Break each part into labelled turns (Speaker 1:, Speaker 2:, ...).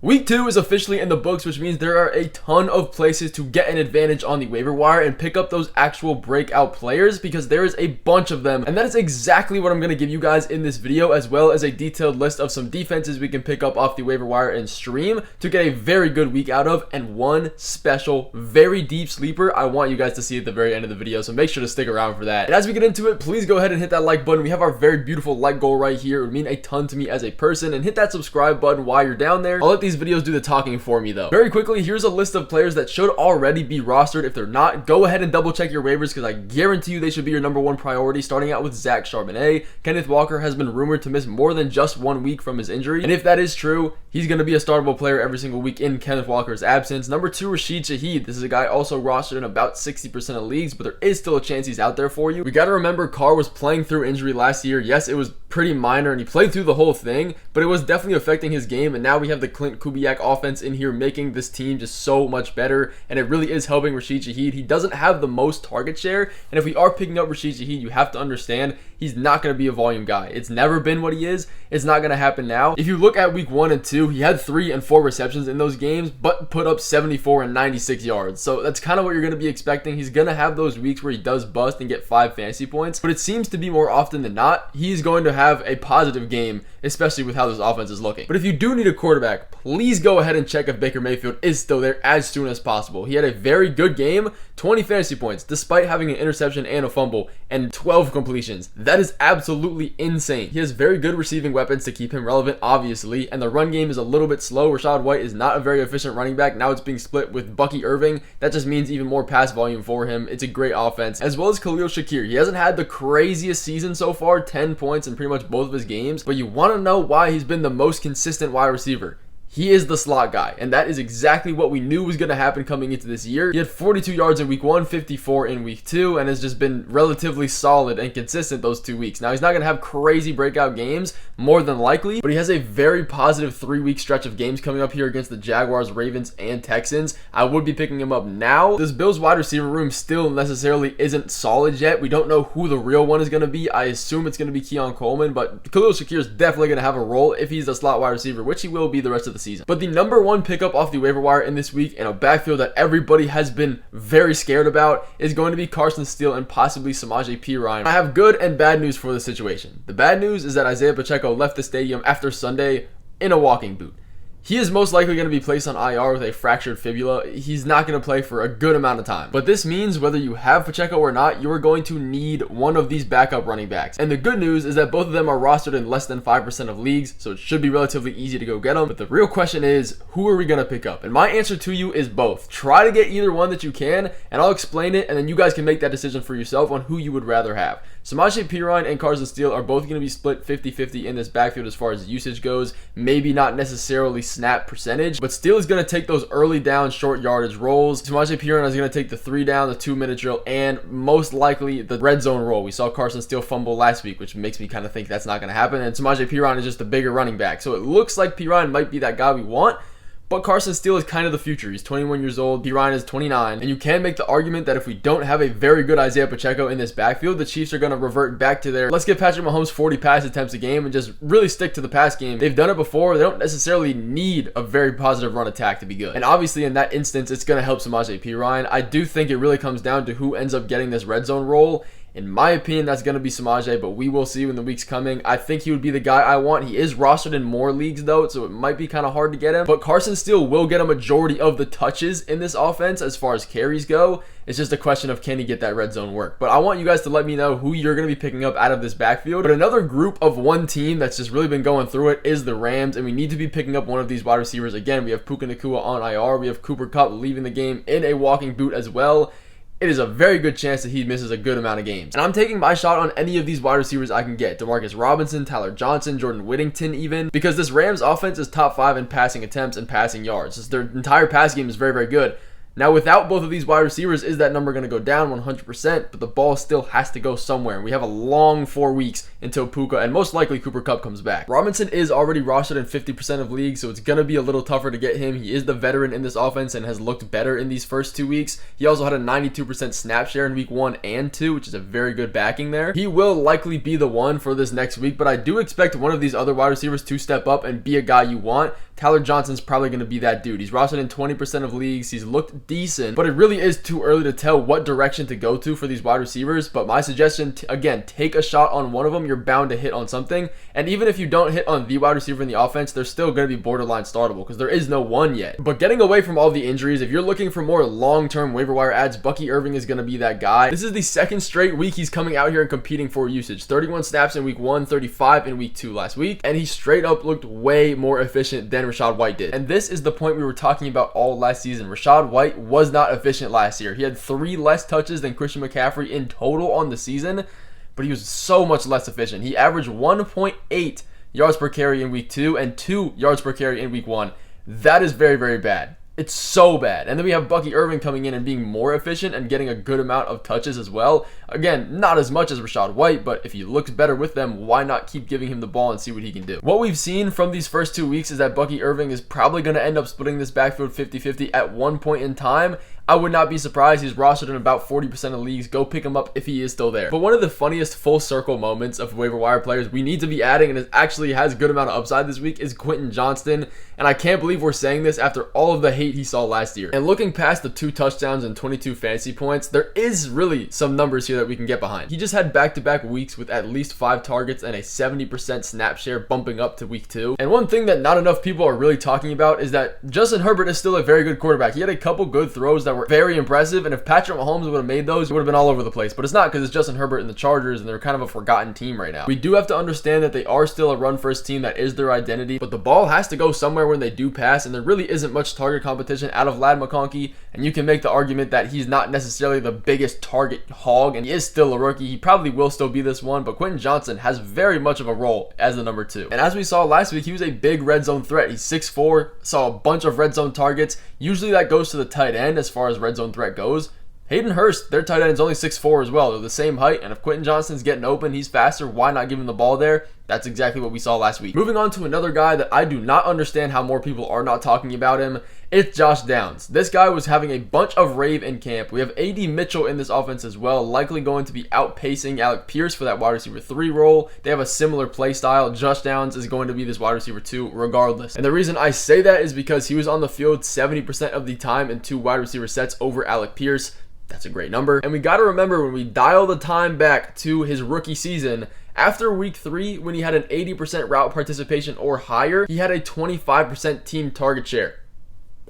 Speaker 1: Week 2 is officially in the books, which means there are a ton of places to get an advantage on the waiver wire and pick up those actual breakout players because there is a bunch of them. And that is exactly what I'm going to give you guys in this video, as well as a detailed list of some defenses we can pick up off the waiver wire and stream to get a very good week out of, and one special, very deep sleeper I want you guys to see at the very end of the video, so make sure to stick around for that. And as we get into it, please go ahead and hit that like button. We have our very beautiful like goal right here. It would mean a ton to me as a person, and hit that subscribe button while you're down there. I'll let these videos do the talking for me though. Very quickly, here's a list of players that should already be rostered. If they're not, go ahead and double check your waivers because I guarantee you they should be your number one priority. Starting out with Zach Charbonnet. Kenneth Walker has been rumored to miss more than just 1 week from his injury, and if that is true, he's going to be a startable player every single week in Kenneth Walker's absence. Number 2, Rashid Shaheed. This is a guy also rostered in about 60% of leagues, but there is still a chance he's out there for you. We got to remember Carr was playing through injury last year. Yes, it was pretty minor and he played through the whole thing, but it was definitely affecting his game, and now we have the Clint Kubiak offense in here making this team just so much better, and it really is helping Rashid Shaheed. He doesn't have the most target share, and if we are picking up Rashid Shaheed, you have to understand he's not going to be a volume guy. It's never been what he is. It's not going to happen now. If you look at week 1 and 2, he had 3 and 4 receptions in those games, but put up 74 and 96 yards. So that's kind of what you're going to be expecting. He's going to have those weeks where he does bust and get 5 fantasy points, but it seems to be more often than not, he's going to have a positive game, especially with how this offense is looking. But if you do need a quarterback, please go ahead and check if Baker Mayfield is still there as soon as possible. He had a very good game, 20 fantasy points, despite having an interception and a fumble, and 12 completions. That is absolutely insane. He has very good receiving weapons to keep him relevant, obviously, and the run game is a little bit slow. Rashad White is not a very efficient running back. Now it's being split with Bucky Irving. That just means even more pass volume for him. It's a great offense, as well as Khalil Shakir. He hasn't had the craziest season so far, 10 points in pretty much both of his games, but you want to know why he's been the most consistent wide receiver. He is the slot guy, and that is exactly what we knew was going to happen coming into this year. He had 42 yards in week 1, 54 in week 2, and has just been relatively solid and consistent those 2 weeks. Now, he's not going to have crazy breakout games, more than likely, but he has a very positive 3-week stretch of games coming up here against the Jaguars, Ravens, and Texans. I would be picking him up now. This Bills wide receiver room still necessarily isn't solid yet. We don't know who the real one is going to be. I assume it's going to be Keon Coleman, but Khalil Shakir is definitely going to have a role if he's a slot wide receiver, which he will be the rest of the season. But the number 1 pickup off the waiver wire in this week in a backfield that everybody has been very scared about is going to be Carson Steele and possibly Samaje Perine. I have good and bad news for the situation. The bad news is that Isaiah Pacheco left the stadium after Sunday in a walking boot. He is most likely going to be placed on IR with a fractured fibula. He's not going to play for a good amount of time. But this means whether you have Pacheco or not, you are going to need one of these backup running backs. And the good news is that both of them are rostered in less than 5% of leagues, so it should be relatively easy to go get them. But the real question is, who are we going to pick up? And my answer to you is both. Try to get either one that you can, and I'll explain it, and then you guys can make that decision for yourself on who you would rather have. Samaje Perine and Carson Steele are both going to be split 50-50 in this backfield as far as usage goes. Maybe not necessarily snap percentage, but Steele is going to take those early down short yardage rolls. Samaje Perine is going to take the 3 down, the 2-minute drill, and most likely the red zone roll. We saw Carson Steele fumble last week, which makes me kind of think that's not going to happen, and Samaje Perine is just a bigger running back. So it looks like Perine might be that guy we want, but Carson Steele is kind of the future. He's 21 years old. Perine is 29. And you can make the argument that if we don't have a very good Isaiah Pacheco in this backfield, the Chiefs are going to revert back to their let's give Patrick Mahomes 40 pass attempts a game and just really stick to the pass game. They've done it before. They don't necessarily need a very positive run attack to be good. And obviously in that instance, it's going to help Samaje Perine. I do think it really comes down to who ends up getting this red zone role. In my opinion, that's going to be Samaje, but we will see in the weeks coming. I think he would be the guy I want. He is rostered in more leagues, though, so it might be kind of hard to get him. But Carson Steele will get a majority of the touches in this offense as far as carries go. It's just a question of can he get that red zone work. But I want you guys to let me know who you're going to be picking up out of this backfield. But another group of one team that's just really been going through it is the Rams, and we need to be picking up one of these wide receivers. Again, we have Puka Nacua on IR. We have Cooper Kupp leaving the game in a walking boot as well. It is a very good chance that he misses a good amount of games. And I'm taking my shot on any of these wide receivers I can get. Demarcus Robinson, Tyler Johnson, Jordan Whittington even. Because this Rams offense is top 5 in passing attempts and passing yards. Their entire pass game is very, very good. Now, without both of these wide receivers, is that number going to go down 100%? But the ball still has to go somewhere. We have a long 4 weeks until Puka and most likely Cooper Kupp comes back. Robinson is already rostered in 50% of leagues, so it's going to be a little tougher to get him. He is the veteran in this offense and has looked better in these first 2 weeks. He also had a 92% snap share in week 1 and 2, which is a very good backing there. He will likely be the one for this next week, but I do expect one of these other wide receivers to step up and be a guy you want. Tyler Johnson's probably going to be that dude. He's rostered in 20% of leagues. He's looked decent, but it really is too early to tell what direction to go to for these wide receivers. But my suggestion, again, take a shot on one of them. You're bound to hit on something. And even if you don't hit on the wide receiver in the offense, they're still going to be borderline startable because there is no one yet. But getting away from all the injuries, if you're looking for more long-term waiver wire ads, Bucky Irving is going to be that guy. This is the second straight week he's coming out here and competing for usage. 31 snaps in week 1, 35 in week 2 last week. And he straight up looked way more efficient than Rachaad White did. And this is the point we were talking about all last season. Rachaad White was not efficient last year. He had 3 less touches than Christian McCaffrey in total on the season, but he was so much less efficient. He averaged 1.8 yards per carry in week 2 and 2 yards per carry in week 1. That is very, very bad. It's so bad. And then we have Bucky Irving coming in and being more efficient and getting a good amount of touches as well. Again, not as much as Rachaad White, but if he looks better with them, why not keep giving him the ball and see what he can do? What we've seen from these first 2 weeks is that Bucky Irving is probably going to end up splitting this backfield 50-50 at one point in time. I would not be surprised. He's rostered in about 40% of leagues. Go pick him up if he is still there. But one of the funniest full circle moments of waiver wire players we need to be adding, and it actually has a good amount of upside this week, is Quinten Johnston. And I can't believe we're saying this after all of the hate he saw last year. And looking past the 2 touchdowns and 22 fantasy points, there is really some numbers here that we can get behind. He just had back-to-back weeks with at least 5 targets and a 70% snap share bumping up to week 2. And one thing that not enough people are really talking about is that Justin Herbert is still a very good quarterback. He had a couple good throws that were very impressive, and if Patrick Mahomes would have made those, it would have been all over the place. But it's not, because it's Justin Herbert and the Chargers, and they're kind of a forgotten team right now. We do have to understand that they are still a run-first team. That is their identity, but the ball has to go somewhere when they do pass, and there really isn't much target competition out of Ladd McConkey, and you can make the argument that he's not necessarily the biggest target hog, and he is still a rookie. He probably will still be this one, but Quinten Johnston has very much of a role as the number 2. And as we saw last week, he was a big red zone threat. He's 6'4", saw a bunch of red zone targets. Usually that goes to the tight end as far as red zone threat goes. Hayden Hurst, their tight end, is only 6'4" as well. They're the same height, and if Quinten Johnston's getting open, he's faster. Why not give him the ball there? That's exactly what we saw last week. Moving on to another guy that I do not understand how more people are not talking about him. It's Josh Downs. This guy was having a bunch of rave in camp. We have A.D. Mitchell in this offense as well, likely going to be outpacing Alec Pierce for that wide receiver 3 role. They have a similar play style. Josh Downs is going to be this wide receiver 2 regardless. And the reason I say that is because he was on the field 70% of the time in 2 wide receiver sets over Alec Pierce. That's a great number. And we got to remember, when we dial the time back to his rookie season, after week 3, when he had an 80% route participation or higher, he had a 25% team target share.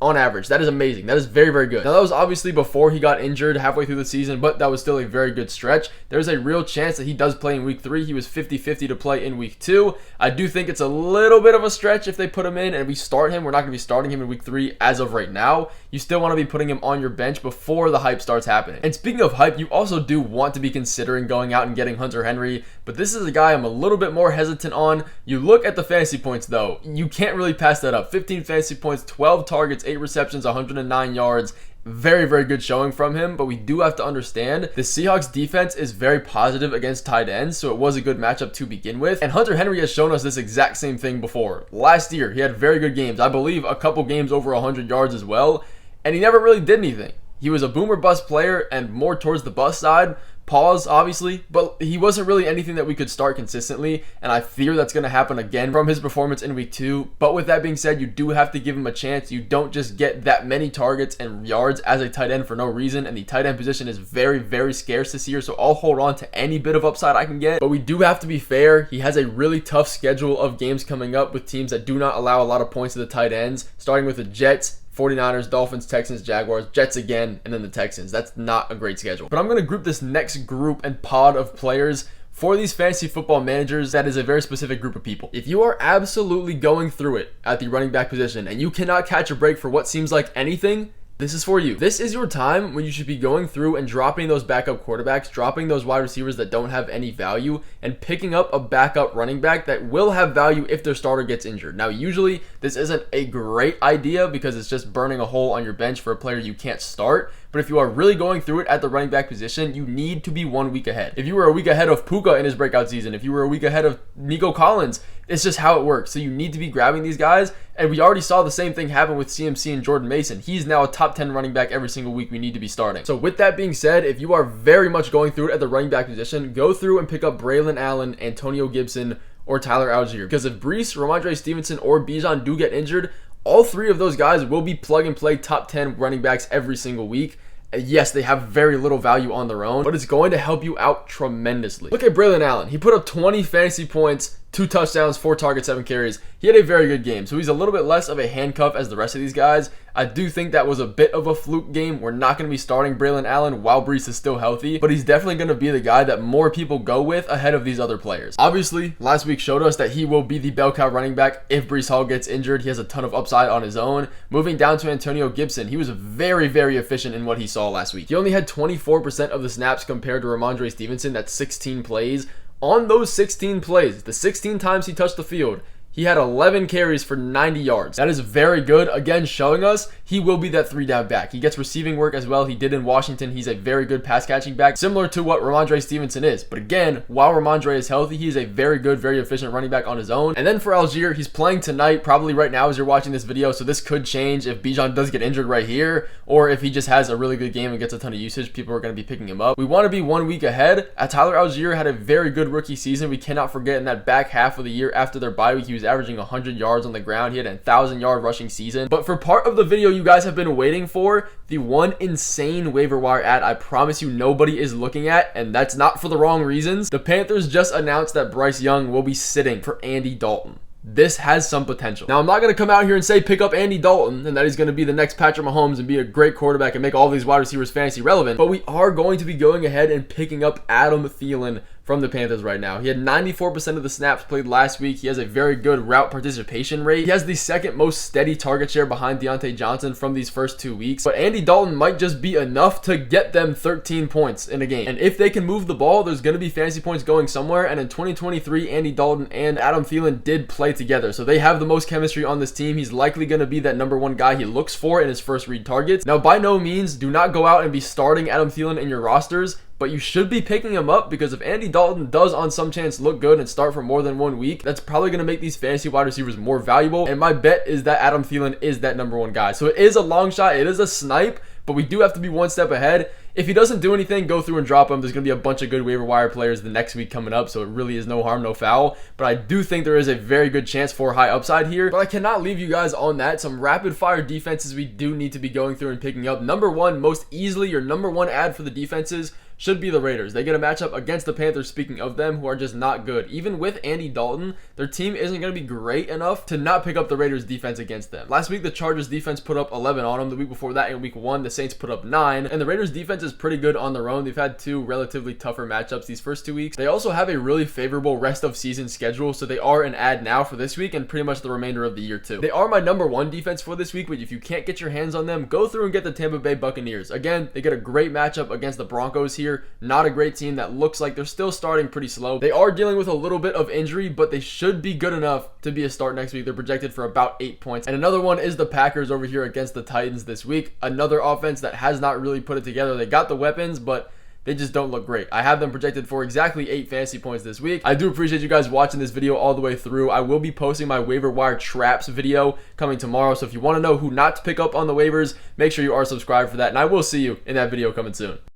Speaker 1: On average. That is amazing. That is very, very good. Now, that was obviously before he got injured halfway through the season, but that was still a very good stretch. There's a real chance that he does play in week 3. He was 50-50 to play in week 2. I do think it's a little bit of a stretch if they put him in and we start him. We're not going to be starting him in week 3 as of right now. You still want to be putting him on your bench before the hype starts happening. And speaking of hype, you also do want to be considering going out and getting Hunter Henry, but this is a guy I'm a little bit more hesitant on. You look at the fantasy points though, you can't really pass that up. 15 fantasy points, 12 targets, 8 receptions, 109 yards. Very, very good showing from him, but we do have to understand the Seahawks defense is very positive against tight ends, so it was a good matchup to begin with. And Hunter Henry has shown us this exact same thing before. Last year, he had very good games. I believe a couple games over 100 yards as well, and he never really did anything. He was a boom or bust player and more towards the bust side. Pause, obviously, but he wasn't really anything that we could start consistently, and I fear that's going to happen again from his performance in week 2. But with that being said, you do have to give him a chance. You don't just get that many targets and yards as a tight end for no reason, and the tight end position is very, very scarce this year, so I'll hold on to any bit of upside I can get. But we do have to be fair. He has a really tough schedule of games coming up with teams that do not allow a lot of points to the tight ends, starting with the Jets, 49ers, Dolphins, Texans, Jaguars, Jets again, and then the Texans. That's not a great schedule. But I'm going to group this next group and pod of players for these fantasy football managers. That is a very specific group of people. If you are absolutely going through it at the running back position and you cannot catch a break for what seems like anything, This is for you. This is your time when you should be going through and dropping those backup quarterbacks, dropping those wide receivers that don't have any value, and picking up a backup running back that will have value if their starter gets injured. Now, usually this isn't a great idea because it's just burning a hole on your bench for a player you can't start. But if you are really going through it at the running back position, you need to be 1 week ahead. If you were a week ahead of Puka in his breakout season, if you were a week ahead of Nico Collins, it's just how it works. So you need to be grabbing these guys. And we already saw the same thing happen with CMC and Jordan Mason. He's now a top 10 running back every single week we need to be starting. So with that being said, if you are very much going through it at the running back position, go through and pick up Braylon Allen, Antonio Gibson, or Tyler Algier. Because if Breece, Ramondre Stevenson, or Bijan do get injured, all three of those guys will be plug and play top 10 running backs every single week. Yes, they have very little value on their own, but it's going to help you out tremendously. Look at Braylon Allen. He put up 20 fantasy points, 2 touchdowns, 4 targets, 7 carries. He had a very good game, so he's a little bit less of a handcuff as the rest of these guys. I do think that was a bit of a fluke game. We're not going to be starting Braylon Allen while Breece is still healthy, but he's definitely going to be the guy that more people go with ahead of these other players. Obviously, last week showed us that he will be the bell cow running back if Breece Hall gets injured. He has a ton of upside on his own. Moving down to Antonio Gibson, he was very, very efficient in what he saw last week. He only had 24% of the snaps compared to Ramondre Stevenson. That's 16 plays. On those 16 plays, the 16 times he touched the field, he had 11 carries for 90 yards. That is very good. Again, showing us he will be that 3-down back. He gets receiving work as well. He did in Washington. He's a very good pass catching back, similar to what Ramondre Stevenson is. But again, while Ramondre is healthy, he is a very good, very efficient running back on his own. And then for Algier, he's playing tonight, probably right now as you're watching this video. So this could change if Bijan does get injured right here, or if he just has a really good game and gets a ton of usage, people are going to be picking him up. We want to be 1 week ahead. Tyler Algier had a very good rookie season. We cannot forget in that back half of the year after their bye week, he was averaging 100 yards on the ground. He had a 1,000-yard rushing season. But for part of the video you guys have been waiting for, the one insane waiver wire ad I promise you nobody is looking at, and that's not for the wrong reasons. The Panthers just announced that Bryce Young will be sitting for Andy Dalton. This has some potential. Now, I'm not going to come out here and say pick up Andy Dalton and that he's going to be the next Patrick Mahomes and be a great quarterback and make all these wide receivers fantasy relevant, but we are going to be going ahead and picking up Adam Thielen from the Panthers right now. He had 94% of the snaps played last week. He has a very good route participation rate. He has the second most steady target share behind Quinten Johnston from these first 2 weeks. But Andy Dalton might just be enough to get them 13 points in a game. And if they can move the ball, there's going to be fantasy points going somewhere. And in 2023, Andy Dalton and Adam Thielen did play together. So they have the most chemistry on this team. He's likely going to be that #1 guy he looks for in his first read targets. Now, by no means, do not go out and be starting Adam Thielen in your rosters, but you should be picking him up because if Andy Dalton does on some chance look good and start for more than 1 week, that's probably going to make these fantasy wide receivers more valuable. And my bet is that Adam Thielen is that #1 guy. So it is a long shot. It is a snipe, but we do have to be one step ahead. If he doesn't do anything, go through and drop him. There's going to be a bunch of good waiver wire players the next week coming up, so it really is no harm, no foul. But I do think there is a very good chance for high upside here. But I cannot leave you guys on that. Some rapid fire defenses we do need to be going through and picking up. #1, most easily, your #1 ad for the defenses should be the Raiders. They get a matchup against the Panthers, speaking of them, who are just not good. Even with Andy Dalton, their team isn't going to be great enough to not pick up the Raiders defense against them. Last week, the Chargers defense put up 11 on them. The week before that, in week 1, the Saints put up 9. And the Raiders defense is pretty good on their own. They've had 2 relatively tougher matchups these first 2 weeks. They also have a really favorable rest of season schedule, so they are an ad now for this week and pretty much the remainder of the year too. They are my #1 defense for this week, but if you can't get your hands on them, go through and get the Tampa Bay Buccaneers. Again, they get a great matchup against the Broncos here. Not a great team that looks like they're still starting pretty slow. They are dealing with a little bit of injury, but they should be good enough to be a start next week. They're projected for about 8 points. And another one is the Packers over here against the Titans this week. Another offense that has not really put it together. They got the weapons, but they just don't look great. I have them projected for exactly 8 fantasy points this week. I do appreciate you guys watching this video all the way through. I will be posting my waiver wire traps video coming tomorrow. So if you want to know who not to pick up on the waivers, make sure you are subscribed for that. And I will see you in that video coming soon.